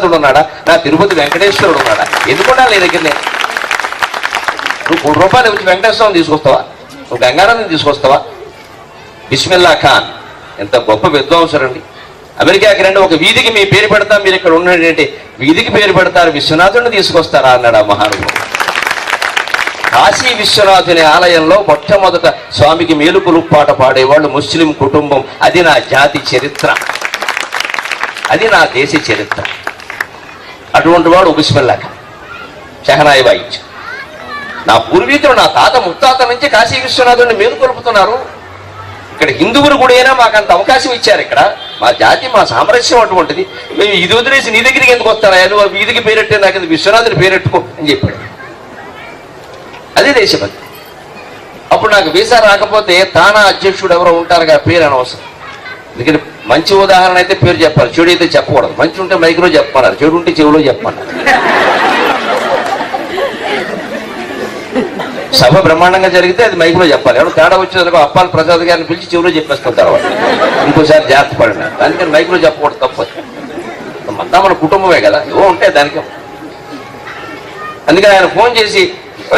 ఉన్నాడా, నా తిరుపతి వెంకటేశ్వరుడు ఉన్నాడా? ఎందుకున్నా నీ దగ్గర నేను? నువ్వు ₹1 వచ్చి వెంకటేశ్వరం తీసుకొస్తావా? నువ్వు గంగానందం తీసుకొస్తావా? బిస్మిల్లా ఖాన్ ఎంత గొప్ప విద్వాంసురండి. అమెరికాకి రండి, ఒక వీధికి మీ పేరు పెడతాం, మీరు ఇక్కడ ఉన్నటువంటి వీధికి పేరు పెడతారు, విశ్వనాథుడిని తీసుకొస్తారా అన్నాడు ఆ మహానుభావుడు. కాశీ విశ్వనాథుని ఆలయంలో మొట్టమొదట స్వామికి మేలుకొలుపు పాట పాడేవాళ్ళు ముస్లిం కుటుంబం. అది నా జాతి చరిత్ర, అది నా దేశ చరిత్ర. అటువంటి వాడు బిస్మిల్లా ఖాన్ షహనాయి వాయించు. నా పూర్వీకులు, నా తాత ముత్తాత నుంచి కాశీ విశ్వనాథుడిని మేలుకొలుపుతున్నారు. ఇక్కడ హిందువులు కూడా అయినా మాకు అంత అవకాశం ఇచ్చారు. ఇక్కడ మా జాతి, మా సామరస్యం అటువంటిది. మేము ఇది వదిలేసి నీ దగ్గరికి ఎందుకు వస్తారా, నువ్వు వీధికి పేరెట్టే, నాకు విశ్వనాథుని పేరెట్టుకో అని చెప్పాడు. అదే దేశభక్తి. అప్పుడు నాకు వీసా రాకపోతే తానా అధ్యక్షుడు ఎవరో ఉంటారుగా, పేరు అనవసరం. ఎందుకంటే మంచి ఉదాహరణ అయితే పేరు చెప్పాలి, చెడు అయితే చెప్పకూడదు. మంచి ఉంటే మైక్లో చెప్పమన్నారు, చెడు ఉంటే చెవులో చెప్పమన్నారు. సభ బ్రహ్మాండంగా జరిగితే అది మైక్లో చెప్పాలి. ఎవరు తేడా వచ్చేందుకు అప్పాల ప్రసాద్ గారిని పిలిచి చెవులో చెప్పేస్తాం, తర్వాత ఇంకోసారి జాగ్రత్త పడినారు. అందుకని మైక్లో చెప్పకూడదు, తప్పదు. అంతా మన కుటుంబమే కదా, ఏవో ఉంటాయి దానికి. అందుకని ఆయన ఫోన్ చేసి,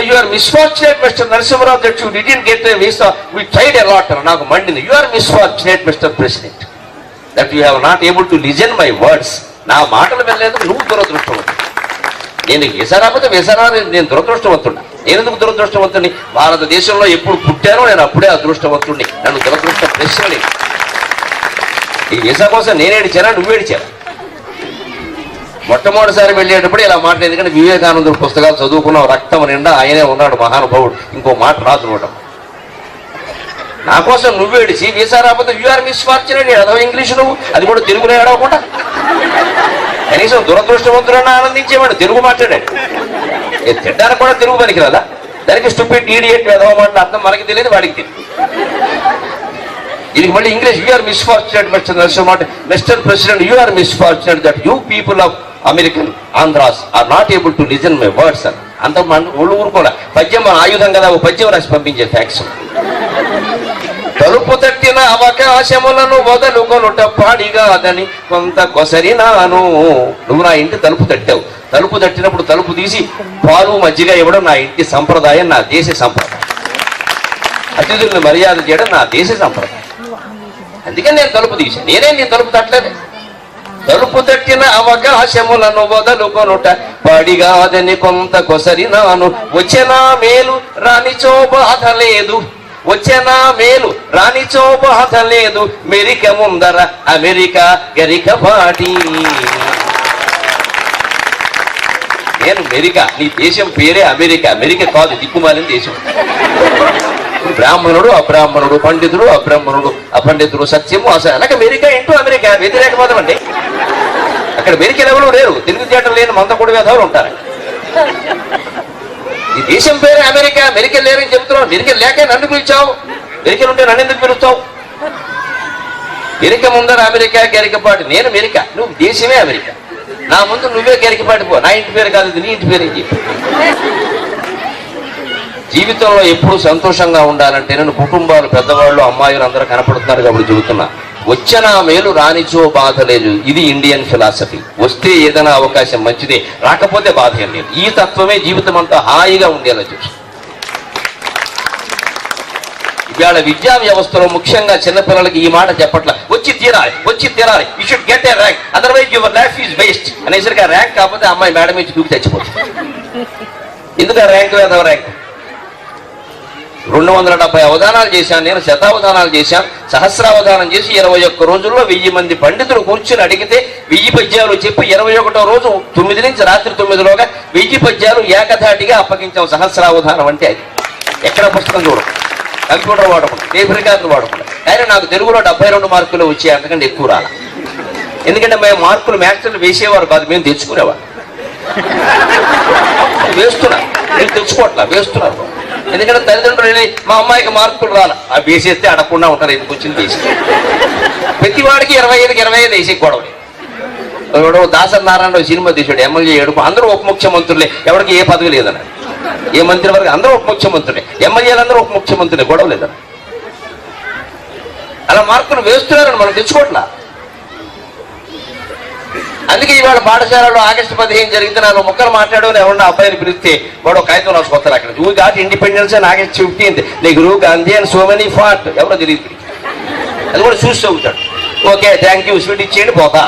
you are misfortunate mister Narasimharao that you didn't get a visa, we tried a lot. నాకు మండింది. You are misfortunate mister president that you have not able to listen my words. నా మాటలు వినలేదు, నువ్వు దురదృష్టవంతుడు. నేను వీసా రాకపోతే వీసా నేను దురదృష్టవంతుడు. నేనెందుకు దురదృష్టవంతుడిని? భారతదేశంలో ఎప్పుడు పుట్టానో నేను అప్పుడే అదృష్టవంతుడిని. నన్ను దురదృష్ట ప్రశ్న లేదు. ఈ వీసా కోసం నేనేడిచానా, నువ్వేడిచారా? మొట్టమొదటిసారి వెళ్ళేటప్పుడు ఇలా మాట్లాడేది. ఎందుకంటే వివేకానందుడు పుస్తకాలు చదువుకున్నాం, రక్తం నిండా ఆయనే ఉన్నాడు మహానుభావుడు. ఇంకో మాట రాదు చూడడం. నా కోసం నువ్వేడిచి వీసా రాకపోతే యు ఆర్ మిస్ఫార్చునేట్ అదో ఇంగ్లీషు, నువ్వు అది కూడా తెలుగులో ఏడవకుండా. కనీసం దురదృష్టవంతుడన్నా ఆనందించేవాడు, తెలుగు మాట్లాడాడు. తిట్టడానికి కూడా తెలుగు పనికిరాదా? దానికి స్టూపిడ్ ఈడియట్ ఏదో మాట అర్థం మనకి తెలియదు, వాడికి తెలియదు. ఇది మళ్ళీ English. You are misfortunate mister Narasimha, mister president, you are misfortunate that you people of American Andhras are not able to listen my words అని. అంత ఒళ్ళు ఊరుకోలే. పద్యం మన ఆయుధం కదా, ఓ పద్యం రాసి పంపించే ఫ్యాక్స్. తలుపు తట్టిన అవకాశములను వదలుకొనుట పాడిగాదని కొంత కొసరినాను. నువ్వు నా ఇంటి తలుపు తట్టావు. తలుపు తట్టినప్పుడు తలుపు తీసి పాలు మజ్జిగ ఇవ్వడం నా ఇంటి సంప్రదాయం, నా దేశ సంప్రదాయం. అతిథులను మర్యాద చేయడం నా దేశ సంప్రదాయం. అందుకని నేను తలుపు తీసాను. నేనే నీ తలుపు తట్టలేదు. తలుపు తట్టిన అవకాశములను వదలుకొనుట పాడిగాదని కొంత కొసరినాను. వచ్చేనా మేలు రానిచో బాధ లేదు, వచ్చేనా మేలు రానిచో బాధ లేదు, మెరిక ముందర అమెరికా గరిక పాటి. నేను మెరికా, నీ దేశం పేరే అమెరికా. అమెరికా కాదు, దిక్కుమాలిన దేశం. బ్రాహ్మణుడు అబ్రాహ్మణుడు, పండితుడు అబ్రాహ్మణుడు, అపండితుడు, సత్యము అసలు. అలాగే అమెరికా ఇంటూ అమెరికా వ్యతిరేకవాదం అండి. అక్కడ మెరికలు ఎవరు లేరు, తెలివితేటలు లేని మందకొడి వేధవులు ఉంటారు. ఈ దేశం పేరే అమెరికా, మెరికలు లేరని చెబుతున్నావు. మెరికలు లేక నన్ను పిలిచావు, మెరికలు ఉంటే నన్ను ఎందుకు పిలుస్తావు? మెరిక ముందర అమెరికా గరికపాటి. నేను మెరికా, నువ్వు దేశమే అమెరికా. నా ముందు నువ్వే గరికపాటిపో. నా ఇంటి పేరు కాదు, ఇది నీ ఇంటి పేరు అని చెప్పి. జీవితంలో ఎప్పుడు సంతోషంగా ఉండాలంటే నేను కుటుంబాలు, పెద్దవాళ్ళు, అమ్మాయిలు అందరూ కనపడుతున్నారు కాబట్టి చెబుతున్నా. వచ్చిన మేలు రానిచో బాధ లేదు. ఇది ఇండియన్ ఫిలాసఫీ. వస్తే ఏదైనా అవకాశం మంచిదే, రాకపోతే బాధ ఏం లేదు. ఈ తత్వమే జీవితం అంతా హాయిగా ఉండేలా చూసి. ఇవాళ విద్యా వ్యవస్థలో ముఖ్యంగా చిన్నపిల్లలకి ఈ మాట చెప్పట్ల. వచ్చి తీరాలి, వచ్చి తీరాలి, you should get a rank, otherwise your life is waste అనేసరికి ఆ ర్యాంక్ కాకపోతే అమ్మాయి మేడం నుంచి దూకి చచ్చిపోతుంది. ఎందుకు ఆ ర్యాంక్ వేదవ ర్యాంక్? 270 అవధానాలు చేశాను నేను, శతావధానాలు చేశాను, సహస్రావధానం చేసి 21 రోజుల్లో 1000 మంది పండితులు కూర్చుని అడిగితే 1000 పద్యాలు చెప్పి 21వ రోజు 9 నుంచి రాత్రి 9లోగా 1000 పద్యాలు ఏకధాటిగా అప్పగించాం. సహస్రావధానం అంటే అది. ఎక్కడ పుస్తకం చూడడం, కంప్యూటర్ వాడకుండా, టేప్ రికార్డులు వాడకుండా. కానీ నాకు తెలుగులో 72 మార్కులు వచ్చాయి, అంతకంటే ఎక్కువ రాల. ఎందుకంటే మేము మార్కులు మాస్టర్లు వేసేవారు కాదు, మేము తెచ్చుకునేవారు. వేస్తున్నారు, మీరు తెచ్చుకోవట్లా, వేస్తున్నారు. ఎందుకంటే తల్లిదండ్రులు వెళ్ళి మా అమ్మాయికి మార్కులు రాల, ఆ వేసేస్తే అడగకుండా ఉంటారు. ఎందుకు వచ్చింది వేసి ప్రతి వాడికి 25కి 25 వేసే గొడవ. దాసరి నారాయణ సినిమా తీసాడు, ఎమ్మెల్యే ఏడుపు. అందరూ ఉప ముఖ్యమంత్రులే, ఎవరికి ఏ పదవి లేదన్నాడు. ఏ మంత్రి వరకు అందరూ ఉప ముఖ్యమంత్రులే, ఎమ్మెల్యేలు అందరూ ఉప ముఖ్యమంత్రులే, గొడవ లేదన్న. అలా మార్కులు వేస్తున్నారని మనం తెచ్చుకోవట్లా. అందుకే ఇవాళ పాఠశాలలో ఆగస్టు 15 జరిగితే 4 ముక్కలు మాట్లాడని ఎవరన్నా అబ్బాయిని పిలిస్తే వాడు కాగితం రాసుకొస్తారు అక్కడ. You got independence and August 15th Nehru Gandhi and so many fought ఎవరో తెలియదు. అది కూడా చూసి చదువుతాడు. ఓకే థ్యాంక్ యూ స్వీట్ ఇచ్చేయండి పోతా.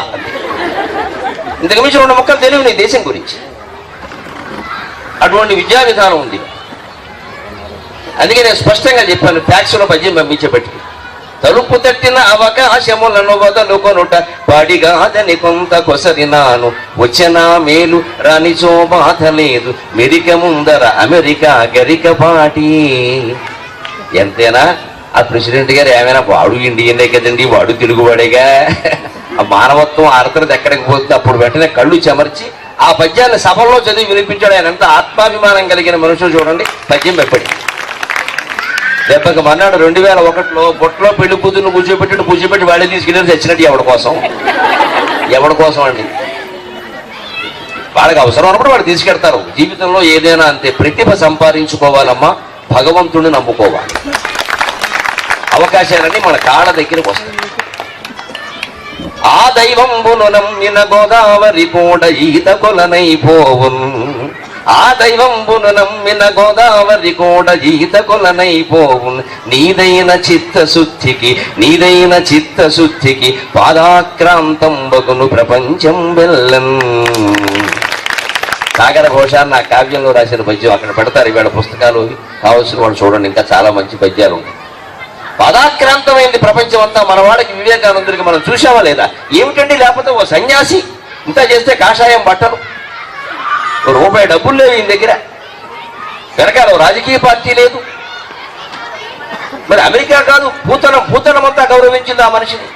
ఇంతకు మించి 2 ముక్కలు తెలియవు నీ దేశం గురించి. అటువంటి విద్యా విధానం ఉంది. అందుకే నేను స్పష్టంగా చెప్పాను, ఫ్యాక్స్లో పద్యం పంపించేబట్టి. తలుపు తట్టిన అవకాశములను వదలుకొనుట పాడిగాదని కొంత కొసరినాను, వచ్చిన మేలు రానిచో బాధ లేదు, మెరిక ముందర అమెరికా గరిక పాటి. ఎంతైనా ఆ ప్రెసిడెంట్ గారు ఏమైనా వాడు ఇండియనే కదండి, వాడు తెలుగువాడేగా. ఆ మానవత్వం ఆర్ద్రత ఎక్కడికి పోతుంది. అప్పుడు వెంటనే కళ్ళు చెమర్చి ఆ పద్యాన్ని సభలో చదివి వినిపించాడు. ఆయన ఎంత ఆత్మాభిమానం కలిగిన మనుషులు చూడండి. పద్యం ఎప్పటి దెబ్బకి మన్నాడు 2001లో బొట్లో పెళ్లి కూతురును కూర్చోబెట్టి వాళ్ళే తీసుకెళ్ళి తెచ్చినట్టు ఎవడి కోసం అండి. వాళ్ళకి అవసరం అన్నప్పుడు వాళ్ళు తీసుకెడతారు. జీవితంలో ఏదైనా అంతే, ప్రతిభ సంపాదించుకోవాలమ్మా, భగవంతుడిని నమ్ముకోవాలి. అవకాశాలన్నీ మన కాళ్ళ దగ్గరకు వస్తాయి. ఆ దైవంబును నమ్మిన గోదావరి కూడా ఈత కొలనైపోవును, ఆ దైవంబును నమ్మిన గోదావరి కూడా ఈత కొలనైపోవును, నీదైన చిత్తశుద్ధికి పాదాక్రాంతం బగును ప్రపంచం వెళ్ళన్. సాగర ఘోష నా కావ్యంలో రాసిన పద్యం అక్కడ పెడతారు. ఇవాళ పుస్తకాలు కావాల్సిన వాళ్ళు చూడండి, ఇంకా చాలా మంచి పద్యాలు ఉన్నాయి. పాదాక్రాంతమైంది ప్రపంచం అంతా. మన వాడికి వివేకానందుడికి మనం చూసావా లేదా? ఏమిటండి, లేకపోతే ఓ సన్యాసి ఇంత చేస్తే కాషాయం బట్టలు, రూపాయి డబ్బులు లేవు ఈయన దగ్గర, వెనకాల రాజకీయ పార్టీ లేదు. మరి అమెరికా కాదు, పూతనమంతా గౌరవించింది ఆ మనిషిని.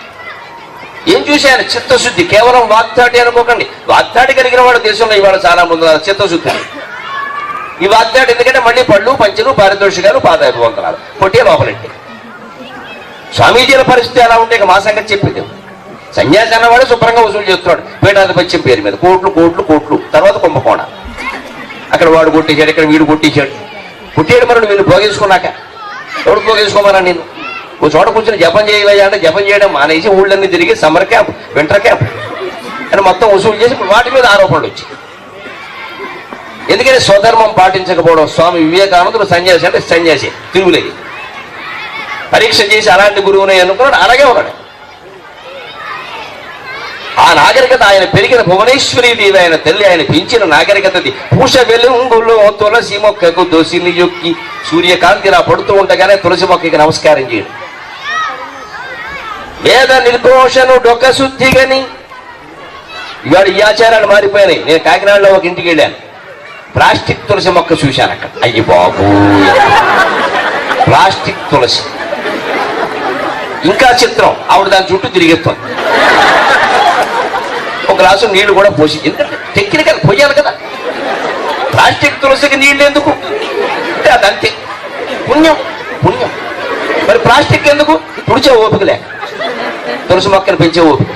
ఏం చూశాను? చిత్తశుద్ధి. కేవలం వాగ్దాటి అనుకోకండి. వాగ్దాటి కలిగిన వాడు దేశంలో ఇవాళ చాలా మంది ఉన్నారు. చిత్తశుద్ధి ఈ వాగ్దాటి ఎందుకంటే మళ్ళీ పళ్ళు పంచులు పారితోషికాలు పాదాభివందనాలు కొట్టే లోపలంటే. స్వామీజీల పరిస్థితి ఎలా ఉంటే మా సంగతి చెప్పింది. సన్యాసి అన్నవాడు శుభ్రంగా వసూలు చేస్తున్నాడు పీఠాధిపత్యం పేరు మీద కోట్లు. తర్వాత కుంభకోణ. అక్కడ వాడు కొట్టేశాడు, ఇక్కడ వీడు కొట్టేశాడు. మరి వీళ్ళు భోగించుకున్నాక ఎవడు భోగించుకోమన్నా? నేను ఓ చోట కూర్చొని జపం చేయవయ్యా అంటే జపం చేయడం మానేసి ఊళ్ళన్నీ తిరిగి సమ్మర్ క్యాంప్, వింటర్ క్యాంప్ అని మొత్తం వసూలు చేసి వాటి మీద ఆరోపణలు వచ్చాయి. ఎందుకంటే స్వధర్మం పాటించకపోవడం. స్వామి వివేకానందుడు సన్యాసి అంటే సన్యాసి, తిరుగులేదు. పరీక్ష చేసి అలాంటి గురువునే అనుకున్నాడు, అలాగే ఉన్నాడు. ఆ నాగరికత ఆయన పెరిగిన భువనేశ్వరి దేవి ఆయన తల్లి ఆయన పెంచిన నాగరికతది. పూష వెలుంగులో తులసి మొక్కకు దొసిని యొక్కి సూర్యకాంతి ఇలా పడుతూ ఉండగానే తులసి మొక్కకి నమస్కారం చేయడం. వేద నిర్ఘోషను డొక్క శుద్ధిగని. ఇవాడు ఈ ఆచారాలు మారిపోయినాయి. నేను కాకినాడలో ఒక ఇంటికి వెళ్ళాను, ప్లాస్టిక్ తులసి మొక్క చూశాను అక్కడ. అయ్యి బాబు, ప్లాస్టిక్ తులసి. ఇంకా చిత్రం, ఆవిడ దాని చుట్టూ తిరిగేస్తుంది. ఒక గ్లాసు నీళ్లు కూడా పోసి, ఎందుకంటే టెక్నికల్ పోయాలి కదా. ప్లాస్టిక్ తులసికి నీళ్ళు ఎందుకు అంటే అదంతే పుణ్యం. మరి ప్లాస్టిక్ ఎందుకు? పుడిచే ఓపిక లేక, తులసి మొక్కను పెంచే ఓపిక.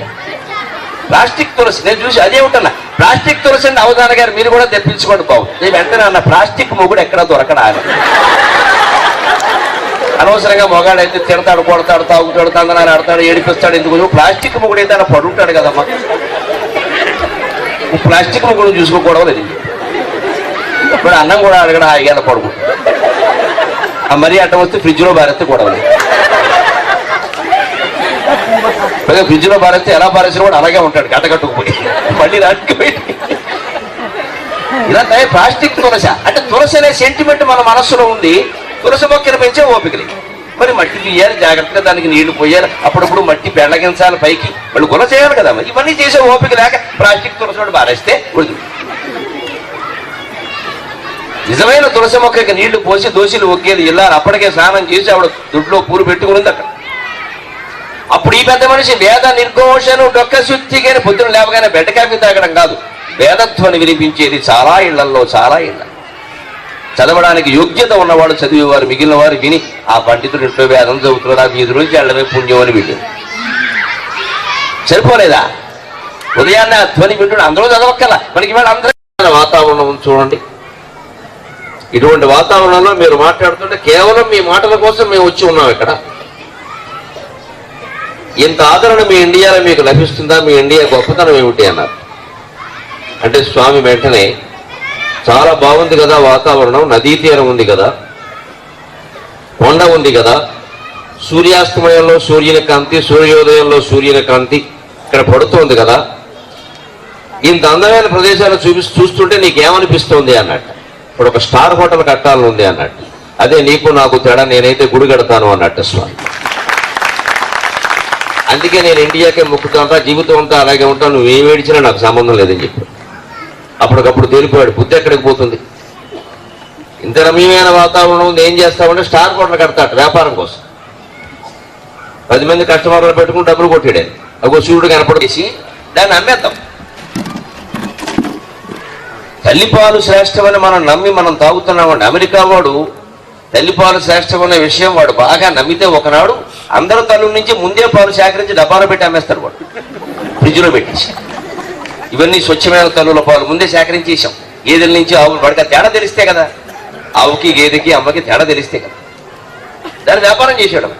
ప్లాస్టిక్ తులసి నేను చూసి అదే ఉంటున్నా. ప్లాస్టిక్ తులసి అంటే అవధాన గారు మీరు కూడా తెప్పించుకోండి బాబు. నేను వెంటనే అన్న ప్లాస్టిక్ మొగుడు ఎక్కడా దొరకడా అని. అనవసరంగా మొగాడైతే తిడతాడు, కొడతాడు, తాగుతాడు, తందనాలు ఆడతాడు, ఏడిపిస్తాడు. ఎందుకు? ప్లాస్టిక్ మొగుడైతే ఆయన పడుంటాడు కదమ్మా. ప్లాస్టిక్ మొగుడు చూసుకోకూడదు లేదు. ఇప్పుడు అన్నం కూడా అడగడం హాయిగా పడుకుంటాడు. మరీ అడ్డం వస్తే ఫ్రిడ్జ్లో బారేస్తే కూడా ఫ్రిడ్జ్లో బారేస్తే ఎలా బారేసిన కూడా అలాగే ఉంటాడు, గట్టగట్టుకుపోయి మళ్ళీ రాటికి పోయి. ఇలా ప్లాస్టిక్ తులస అంటే తులసి అనే సెంటిమెంట్ మన మనస్సులో ఉంది. తులసి మొక్కను పెంచే ఓపికలి. మరి మట్టి తీయాలి, జాగ్రత్తగా దానికి నీళ్లు పోయాలి, అప్పుడప్పుడు మట్టి పెళ్ళగించాలి, పైకి వాళ్ళు గుణ చేయాలి కదా. మరి ఇవన్నీ చేసే ఓపిక లేక ప్లాస్టిక్ తులసి బారేస్తే ఉడుతుంది. నిజమైన తులసి మొక్కకి నీళ్లు పోసి దోషులు ఒగ్గేది ఇల్లాలి. అప్పటికే స్నానం చేసి ఆవిడ దొడ్లో పూలు పెట్టుకుని అక్కడ. అప్పుడు ఈ పెద్ద మనిషి వేద నిర్ఘోషను డొక్క శుద్ధిగా పొద్దున లేవగానే బెడ్డ కాఫీ తాగడం కాదు, వేదధ్వని వినిపించేది చాలా ఇళ్లలో. చదవడానికి యోగ్యత ఉన్నవాడు చదివేవారు, మిగిలిన వారు విని ఆ పండితుడు ఇంట్లో వేదం చదువుతున్నాడు, ఆ వీధి నుంచి వెళ్ళడమే పుణ్యం అని వీళ్ళు. సరిపోలేదా? ఉదయాన్నే ఆ ధ్వని వింటుడు అందరూ చదవక్కల. మనకి ఇవాళ అందరూ వాతావరణం చూడండి. ఇటువంటి వాతావరణంలో మీరు మాట్లాడుతుంటే కేవలం మీ మాటల కోసం మేము వచ్చి ఉన్నాం ఇక్కడ. ఇంత ఆదరణ మీ ఇండియాలో మీకు లభిస్తుందా? మీ ఇండియా గొప్పతనం ఏమిటి అన్నారు. అంటే స్వామి వెంటనే చాలా బాగుంది కదా వాతావరణం, నదీ తీరం ఉంది కదా, కొండ ఉంది కదా, సూర్యాస్తమయంలో సూర్యుని కాంతి, సూర్యోదయంలో సూర్యుని కాంతి ఇక్కడ పడుతోంది కదా, ఇంత అందమైన ప్రదేశాలు చూస్తుంటే నీకేమనిపిస్తోంది అన్నట్టు. ఇప్పుడు ఒక స్టార్ హోటల్ కట్టాలని ఉంది అన్నట్టు. అదే నీకు నాకు తేడా, నేనైతే గుడి కడతాను అన్నట్టు స్వామి. అందుకే నేను ఇండియాకే మొక్కుతా, జీవితం అంతా అలాగే ఉంటాను, నువ్వేం ఏడిచినా నాకు సంబంధం లేదని చెప్పి అప్పటికప్పుడు తేలిపోయాడు. బుద్ధి ఎక్కడికి పోతుంది? ఇంత రమ్యమైన వాతావరణం ఉంది, ఏం చేస్తామంటే స్టార్ హోటల్ కడతాడు వ్యాపారం కోసం. 10 మంది కస్టమర్లు పెట్టుకుని డబ్బులు కొట్టాడు. ఒక సూర్యుడు కనపడేసి దాన్ని అమ్మేద్దాం. తల్లిపాలు శ్రేష్టమని మనం నమ్మి మనం తాగుతున్నామండి. అమెరికా వాడు తల్లిపాలు శ్రేష్టమనే విషయం వాడు బాగా నమ్మితే ఒకనాడు అందరూ తల్లు నుంచి ముందే పాలు సేకరించి డబ్బాలో పెట్టి అమ్మేస్తాడు. వాడు ఫ్రిడ్జ్లో పెట్టేసి, ఇవన్నీ స్వచ్ఛమైన తల్లుల పాలు ముందే సేకరించేసాం. గేదెల నుంచి ఆవులు, వాడికి తేడా తెలిస్తే కదా, ఆవుకి గేదెకి అమ్మకి తేడా తెలిస్తే కదా దాన్ని వ్యాపారం చేసాడు.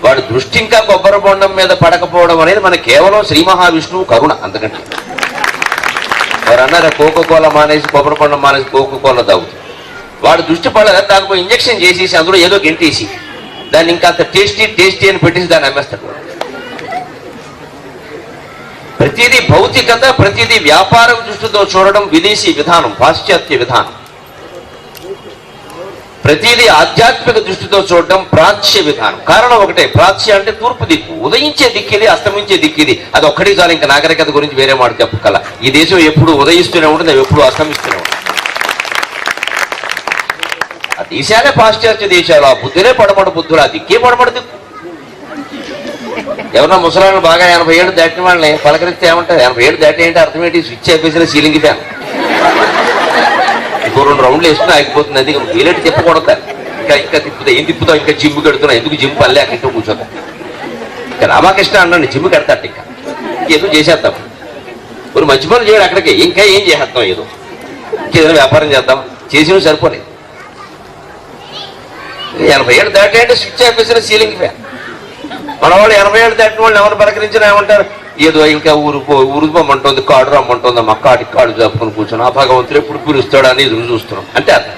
వాడు దృష్టి ఇంకా కొబ్బరి బొండం మీద పడకపోవడం అనేది మనకి కేవలం శ్రీ మహావిష్ణువు కరుణ. అంతకంటే వారు అన్నారు కోకోకోలా మానేసి కొబ్బరి బొండం మానేసి కోకోకోలా తాగుతుంది. వాడు దృష్టి పడలేదు, దానికి ఇంజక్షన్ చేసేసి అందులో ఏదో గెంటేసి దాన్ని ఇంకా అంత టేస్టీ అని పెట్టేసి దాన్ని అమ్మేస్తాడు. ప్రతిదీ భౌతికత, ప్రతిదీ వ్యాపారం దృష్టితో చూడడం విదేశీ విధానం, పాశ్చాత్య విధానం. ప్రతిదీ ఆధ్యాత్మిక దృష్టితో చూడడం ప్రాచ్య విధానం. కారణం ఒకటే, ప్రాచ్య అంటే తూర్పు దిక్కు, ఉదయించే దిక్కిది, అస్తమించే దిక్కిది. అది ఒక్కటి చాలు, ఇంకా నాగరికత గురించి వేరే మాట చెప్పగల. ఈ దేశం ఎప్పుడు ఉదయిస్తూనే ఉంటుంది, ఎప్పుడు అస్తమిస్తూనే ఉంటుంది. ఆ దేశాలే పాశ్చాత్య దేశాలు, ఆ బుద్ధులే పడమడు బుద్ధులు, ఆ దిక్కే పడమడు దిక్కు. ఎవరన్నా ముసలాళ్ళు బాగా 80 ఏళ్ళు దాటిన వాళ్ళని పలకరిస్తే ఏమంటారు? 80 ఏళ్ళు దాటి ఏంటి అర్థం ఏంటి? స్విచ్ అయిపోయిన సీలింగ్ ఫ్యాన్, ఇంకో 2 రౌండ్లు వేసుకుని ఆగిపోతుంది. అది వీలెట్టి తిప్పకూడదు. ఇంకా తిప్పుతా, ఏం తిప్పుతావు? ఇంకా జిమ్ కడుతున్నా, ఎందుకు జిమ్ పల్లె అక్కడ ఇంట్లో కూర్చోతా. ఇంకా రామకృష్ణ అన్నాడు జిమ్ కడతాడు, ఇంకా ఏదో చేసేద్దాం. ஒரு మంచి పనులు చేయడు అక్కడికి, ఇంకా ఏం చేసేద్దాం, ఏదో ఇంకేదైనా వ్యాపారం చేద్దాం. చేసినవి సరిపోలేదు. 80 ఏళ్ళు దాటి అంటే స్విచ్ అయిపోయిన సీలింగ్ ఫ్యాన్. మన వాళ్ళు 80 ఏళ్ళు దాటిన వాళ్ళు ఎవరు పలకరించినా ఏమంటారు? ఏదో ఇంకా ఊరుపోమంటుంది, కాడు రమ్మంటుంది, అమ్మ కాడికి కాడు చెప్పుకొని కూర్చొని ఆ భగవంతుడు ఎప్పుడు పిలుస్తాడు అని ఎదురు చూస్తున్నాం అంటే అర్థం.